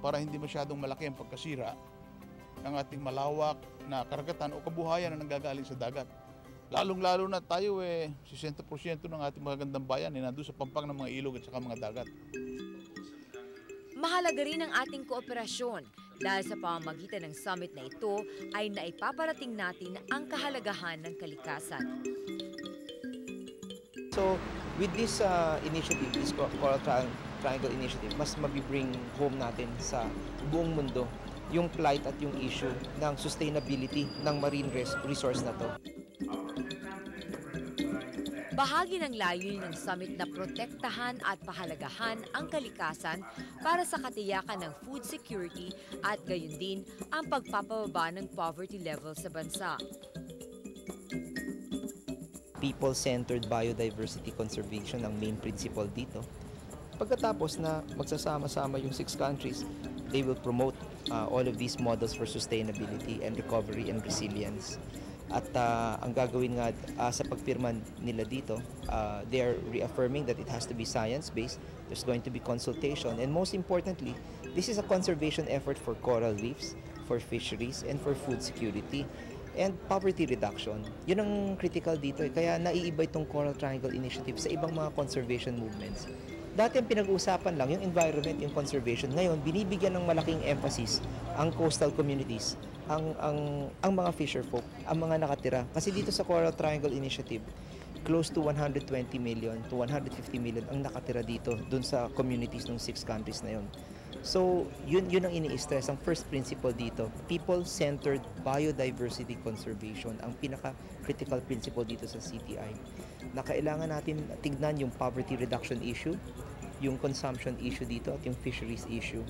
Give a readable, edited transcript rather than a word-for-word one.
para hindi masyadong malaki ang pagkasira ng ating malawak na karagatan o kabuhayan na nanggagaling sa dagat. Lalong-lalo na tayo 60% ng ating magagandang bayan nandun sa pampang ng mga ilog at saka mga dagat. Mahalaga rin ang ating kooperasyon dahil sa pamamagitan ng summit na ito ay naipaparating natin ang kahalagahan ng kalikasan. So with this initiative, this Coral Triangle Initiative, mas mabibring home natin sa buong mundo yung plight at yung issue ng sustainability ng marine resource na to. Bahagi ng layunin ng summit na protektahan at pahalagahan ang kalikasan para sa katiyakan ng food security at gayon din ang pagpapababa ng poverty level sa bansa. People-centered biodiversity conservation ang main principle dito. Pagkatapos na magsasama-sama yung 6 countries, they will promote all of these models for sustainability and recovery and resilience. At ang gagawin nga sa pagpirma nila dito, they are reaffirming that it has to be science-based, there's going to be consultation, and most importantly, this is a conservation effort for coral reefs, for fisheries, and for food security, and poverty reduction. Yun ang critical dito. Kaya naiiba itong Coral Triangle Initiative sa ibang mga conservation movements. Dati ang pinag-uusapan lang yung environment, yung conservation. Ngayon, binibigyan ng malaking emphasis ang coastal communities, ang mga fisher folk, ang mga nakatira. Kasi dito sa Coral Triangle Initiative, close to 120 million to 150 million ang nakatira dito dun sa communities ng 6 countries na yun. So, yun ang ini-stress. Ang first principle dito, people-centered biodiversity conservation, ang pinaka-critical principle dito sa CTI. Na kailangan natin tignan yung poverty reduction issue, yung consumption issue dito at yung fisheries issue.